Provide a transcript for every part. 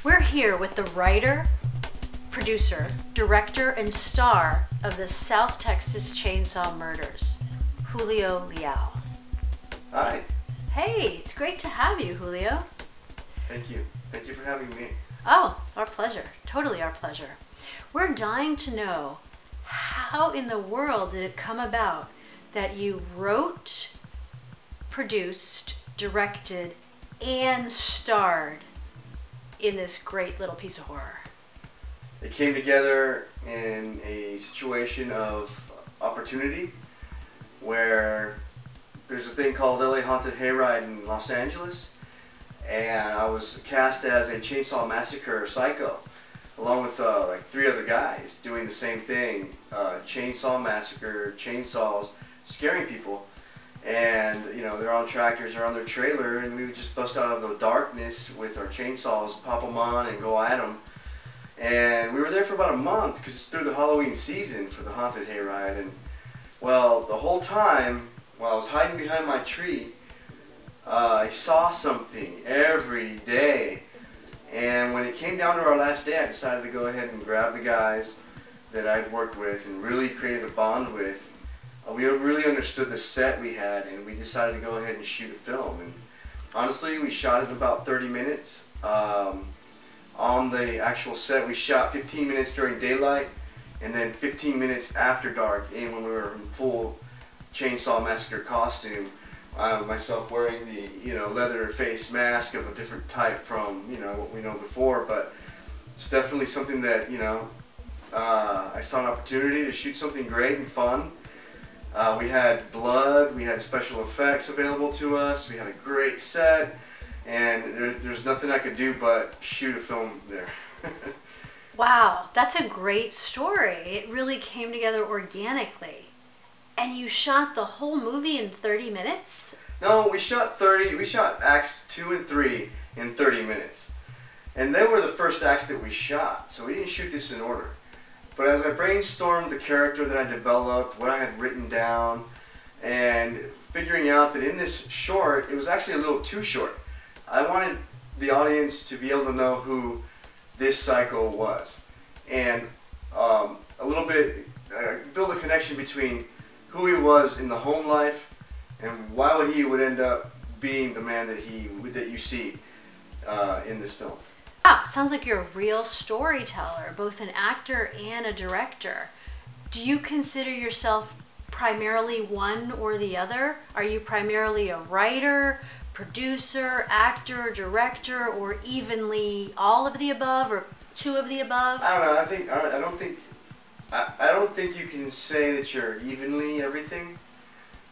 We're here with the writer, producer, director, and star of the South Texas Chainsaw Murders, Julio Leal. Hi. Hey, it's great to have you, Julio. Thank you. Thank you for having me. Oh, it's our pleasure. Totally our pleasure. We're dying to know, how in the world did it come about that you wrote, produced, directed, and starred in this great little piece of horror? It came together in a situation of opportunity where there's a thing called LA Haunted Hayride in Los Angeles, and I was cast as a Chainsaw Massacre psycho along with like 3 other guys doing the same thing, Chainsaw Massacre, chainsaws, scaring people. And, you know, they're on tractors, they're on their trailer, and we would just bust out of the darkness with our chainsaws, pop them on, and go at them. And we were there for about a month, because it's through the Halloween season for the Haunted Hayride. And, well, the whole time, while I was hiding behind my tree, I saw something every day. And when it came down to our last day, I decided to go ahead and grab the guys that I'd worked with and really created a bond with. We really understood the set we had, and we decided to go ahead and shoot a film. And honestly, we shot it in about 30 minutes. On the actual set, we shot 15 minutes during daylight, and then 15 minutes after dark, when we were in full Chainsaw Massacre costume. Myself wearing the leather face mask of a different type from what we know before, but it's definitely something that I saw an opportunity to shoot something great and fun. We had blood, we had special effects available to us, we had a great set, and there's nothing I could do but shoot a film there. Wow, that's a great story. It really came together organically. And you shot the whole movie in 30 minutes? No, we shot acts 2 and 3 in 30 minutes. And they were the first acts that we shot, so we didn't shoot this in order. But as I brainstormed the character that I developed, what I had written down, and figuring out that in this short, it was actually a little too short. I wanted the audience to be able to know who this psycho was. And a little bit, build a connection between who he was in the home life and why he would end up being the man that you see in this film. Wow, sounds like you're a real storyteller, both an actor and a director. Do you consider yourself primarily one or the other? Are you primarily a writer, producer, actor, director, or evenly all of the above, or 2 of the above? I don't know. I don't think you can say that you're evenly everything,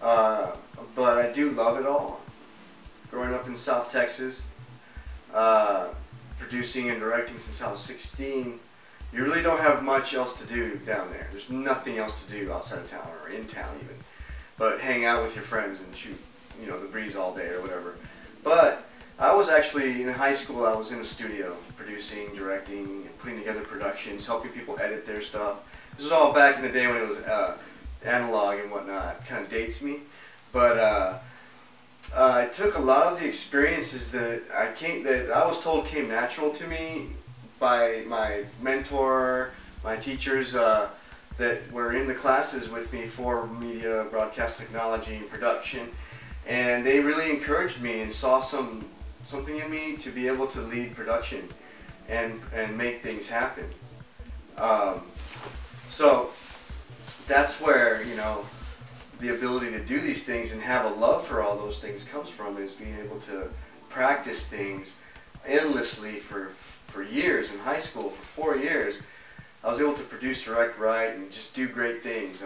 but I do love it all. Growing up in South Texas, producing and directing since I was 16, you really don't have much else to do down there. There's nothing else to do outside of town, or in town even, but hang out with your friends and shoot, the breeze all day or whatever. But I was actually, in high school, I was in a studio producing, directing, putting together productions, helping people edit their stuff. This was all back in the day when it was analog and whatnot. Kind of dates me, but I took a lot of the experiences that I was told came natural to me by my mentor, my teachers that were in the classes with me for media, broadcast technology, and production, and they really encouraged me and saw something in me to be able to lead production and make things happen. So that's where the ability to do these things and have a love for all those things comes from, is being able to practice things endlessly for years in high school. For 4 years, I was able to produce, direct, write, and just do great things.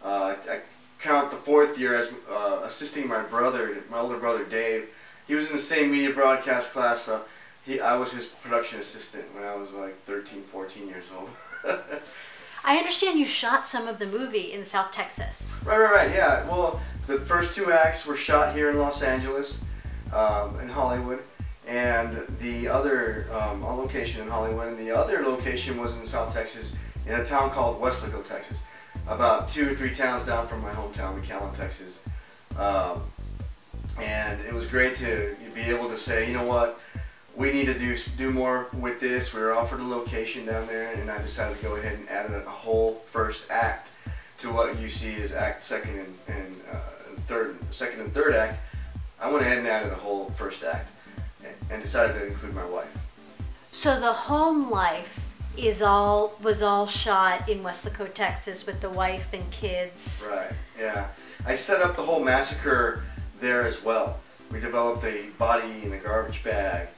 I count the 4th year as assisting my older brother Dave. He was in the same media broadcast class. I was his production assistant when I was like 13, 14 years old. I understand you shot some of the movie in South Texas. Right, yeah. Well, the first 2 acts were shot here in Los Angeles, in Hollywood, and the other, on location in Hollywood, and the other location was in South Texas, in a town called Weslaco, Texas, about 2 or 3 towns down from my hometown, McAllen, Texas. And it was great to be able to say, you know what, we need to do more with this. We were offered a location down there, and I decided to go ahead and add a whole first act to what you see as act second and third act. I went ahead and added a whole first act, and decided to include my wife. So the home life was all shot in Weslaco, Texas, with the wife and kids. Right. Yeah. I set up the whole massacre there as well. We developed a body in a garbage bag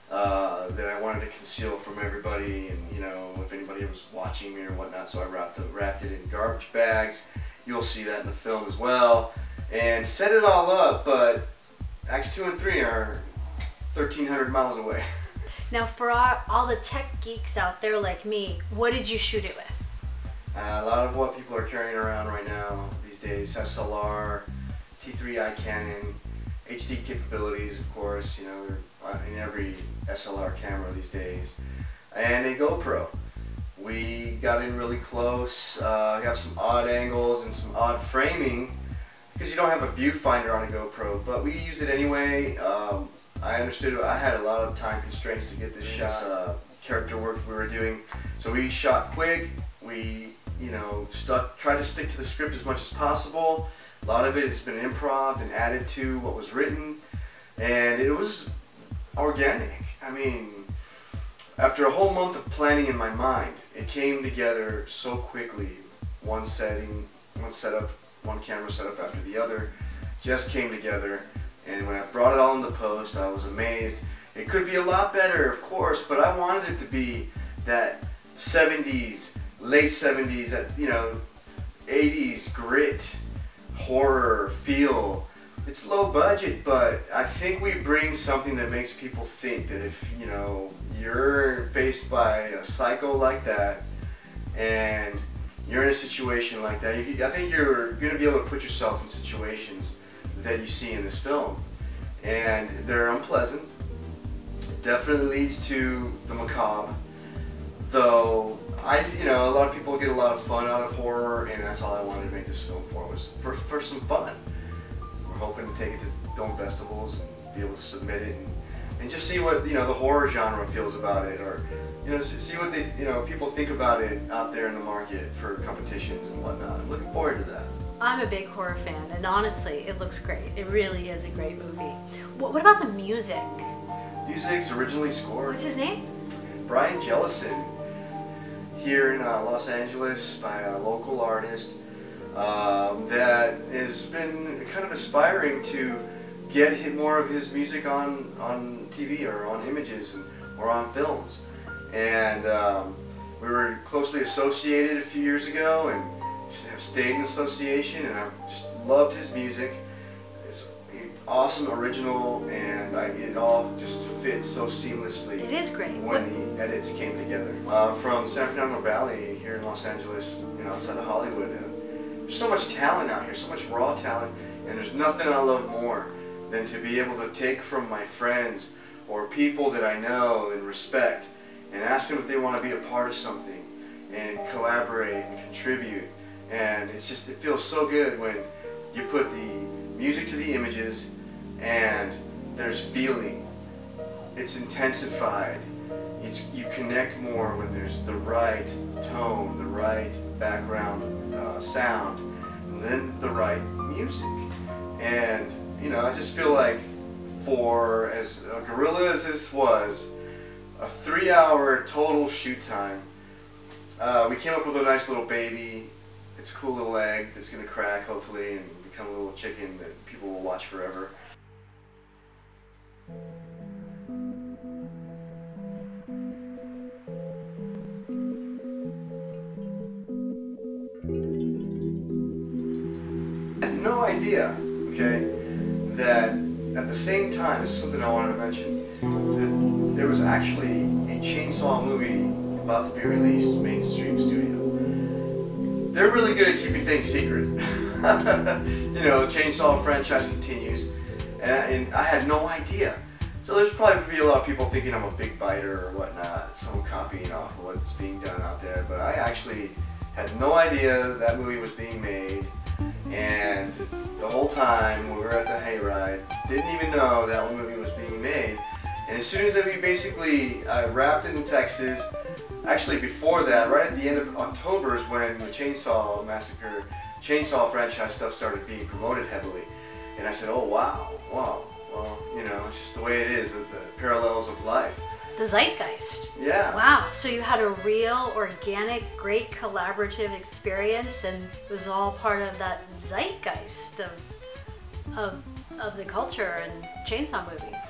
that I wanted to conceal from everybody, and if anybody was watching me or whatnot. So I wrapped it in garbage bags. You'll see that in the film as well, and set it all up. But Acts 2 and 3 are 1,300 miles away. Now, for all the tech geeks out there like me, what did you shoot it with? A lot of what people are carrying around right now these days: SLR, T3i Canon, HD capabilities, of course. They're in every SLR camera these days, and a GoPro. We got in really close. Have some odd angles and some odd framing because you don't have a viewfinder on a GoPro, but we used it anyway. I understood I had a lot of time constraints to get this shot, character work we were doing, so we shot quick. We tried to stick to the script as much as possible. A lot of it has been improv and added to what was written, and it was organic. I mean, after a whole month of planning in my mind, it came together so quickly. One setting, one setup, one camera setup after the other just came together, and when I brought it all into post, I was amazed. It could be a lot better, of course, but I wanted it to be that 70s, late 70s, that 80s grit, horror feel. It's low budget, but I think we bring something that makes people think that if you're faced by a psycho like that and you're in a situation like that, I think you're going to be able to put yourself in situations that you see in this film, and they're unpleasant. It definitely leads to the macabre, though. A lot of people get a lot of fun out of horror, and that's all I wanted to make this film for, was for some fun. We're hoping to take it to film festivals and be able to submit it and just see what the horror genre feels about it, or see what people think about it out there in the market for competitions and whatnot. I'm looking forward to that. I'm a big horror fan, and honestly, it looks great. It really is a great movie. What about the music? Music's originally scored. What's his name? Brian Jellison, here in Los Angeles, by a local artist that has been kind of aspiring to get more of his music on TV or on images or on films. And we were closely associated a few years ago and have stayed in association, and I've just loved his music. It's awesome, original, and it all just fits so seamlessly. It is great. When the edits came together. From San Fernando Valley here in Los Angeles, outside of Hollywood. There's so much talent out here, so much raw talent, and there's nothing I love more than to be able to take from my friends or people that I know and respect and ask them if they want to be a part of something and collaborate and contribute. And it feels so good when you put the music to the images and there's feeling. It's intensified. You connect more when there's the right tone, the right background sound, and then the right music. And I just feel like, for as guerrilla as this was, a 3-hour total shoot time, we came up with a nice little baby. It's a cool little egg that's going to crack, hopefully, and become a little chicken that people will watch forever. I had no idea, okay, that at the same time, this is something I wanted to mention, that there was actually a Chainsaw movie about to be released, mainstream studio. They're really good at keeping things secret. The Chainsaw franchise continues, and I had no idea. So there's probably be a lot of people thinking I'm a big biter or whatnot, someone copying off of what's being done out there, but I actually had no idea that movie was being made, and the whole time we were at the hayride, didn't even know that movie was being made, And as soon as we basically wrapped it in Texas, actually before that, right at the end of October is when the Chainsaw Massacre, Chainsaw franchise stuff started being promoted heavily. And I said, oh wow, well, you know, it's just the way it is, the parallels of life. The zeitgeist. Yeah. Wow, so you had a real, organic, great collaborative experience, and it was all part of that zeitgeist of the culture and chainsaw movies.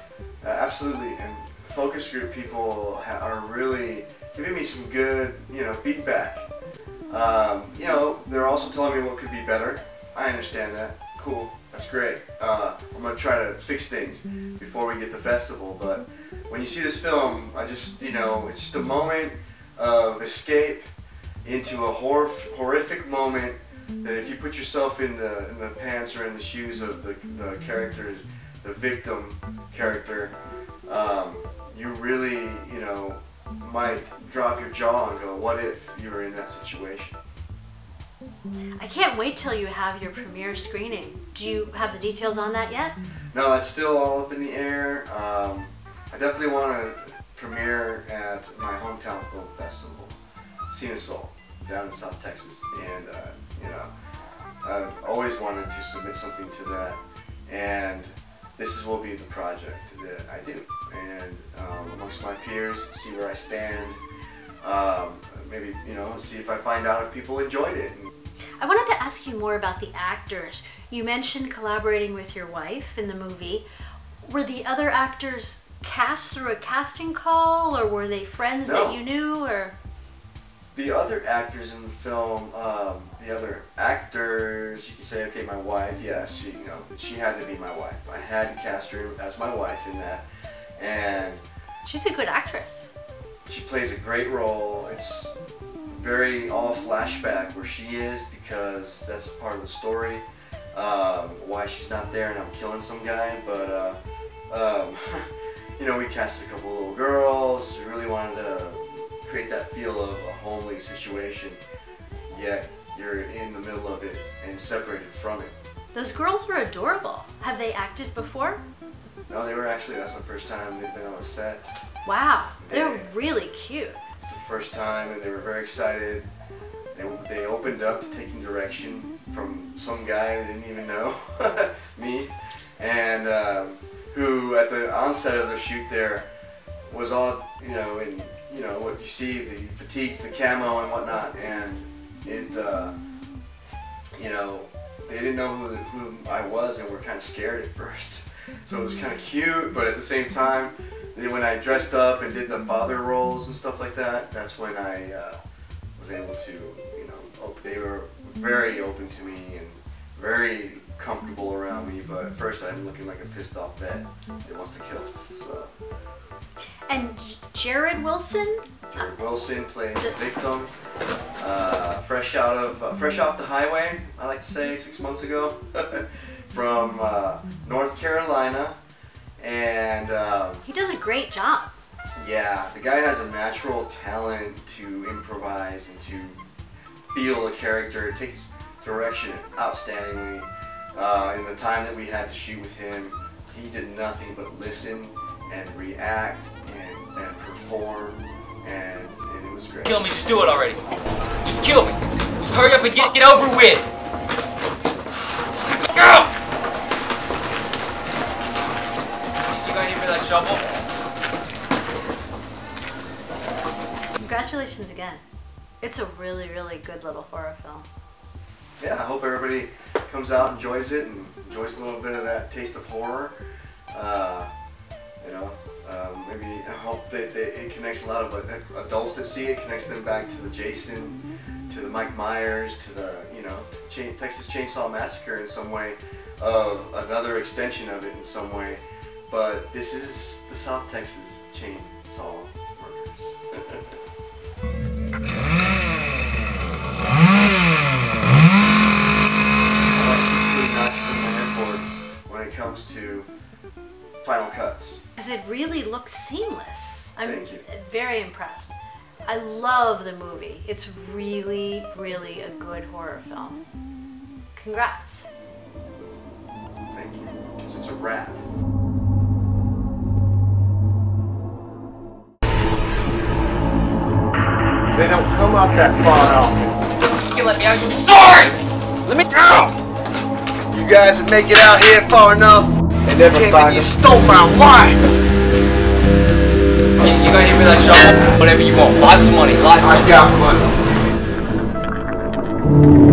Absolutely, and focus group people are really giving me some good, you know, feedback. You know, they're also telling me what could be better. I understand that. Cool, that's great. I'm gonna try to fix things before we get to festival. But when you see this film, I just, you know, it's just a moment of escape into a horrific moment. That if you put yourself in the pants or in the shoes of the character, the victim character, you really, you know, might drop your jaw and go, what if you were in that situation? I can't wait till you have your premiere screening. Do you have the details on that yet? No, it's still all up in the air. I definitely want to premiere at my hometown film festival, Soul, down in South Texas. And, you know, I've always wanted to submit something to that. And will be the project that I do. And amongst my peers, see where I stand. Maybe, you know, see if I find out if people enjoyed it. I wanted to ask you more about the actors. You mentioned collaborating with your wife in the movie. Were the other actors cast through a casting call, or were they friends that you knew, or? The other actors in the film, the other actors, you can say, okay, my wife, yes, she had to be my wife. I had to cast her as my wife in that, and she's a good actress. She plays a great role. It's very all flashback where she is, because that's part of the story. Why she's not there and I'm killing some guy, but you know, we cast a couple little girls. We really wanted to create that feel of a homely situation, yet you're in the middle of it and separated from it. Those girls were adorable. Have they acted before? No, they were actually, that's the first time they've been on a set. Wow, they're really cute. It's the first time, and they were very excited. They opened up to taking direction from some guy they didn't even know, me, and who at the onset of the shoot there was all, you know, in, you know, what you see, the fatigues, the camo and whatnot, and it, you know, they didn't know who I was and were kind of scared at first. So it was kind of cute, but at the same time, when I dressed up and did the father roles and stuff like that, that's when I was able to, you know, they were very open to me and very comfortable around me, but at first I'm looking like a pissed off vet that wants to kill. So. And Jared Wilson? Jared Wilson plays the victim, fresh off the highway, I like to say, 6 months ago, from North Carolina, and he does a great job. Yeah, the guy has a natural talent to improvise and to feel a character. It takes direction outstandingly. In the time that we had to shoot with him, he did nothing but listen and react and perform, and it was great. Kill me, just do it already. Just kill me. Just hurry up and get over with. Go! You got here for that shovel? Congratulations again. It's a really, really good little horror film. Yeah, I hope everybody comes out, enjoys it, and enjoys a little bit of that taste of horror. You know, maybe I hope that it connects a lot of adults that see it, connects them back to the Jason, to the Mike Myers, to the, you know, Texas Chainsaw Massacre in some way, of another extension of it in some way. But this is the South Texas Chainsaw Murders. When it comes to final cuts. Because it really looks seamless. I'm Thank you. Very impressed. I love the movie. It's really, really a good horror film. Congrats. Thank you. Because it's a wrap. They don't come up that far often. You let me out, you'll be sorry! Let me go! You guys would make it out here far enough. They never find you stole my wife! You gotta hit me that shot, whatever you want. Lots of money, lots of money. I got money.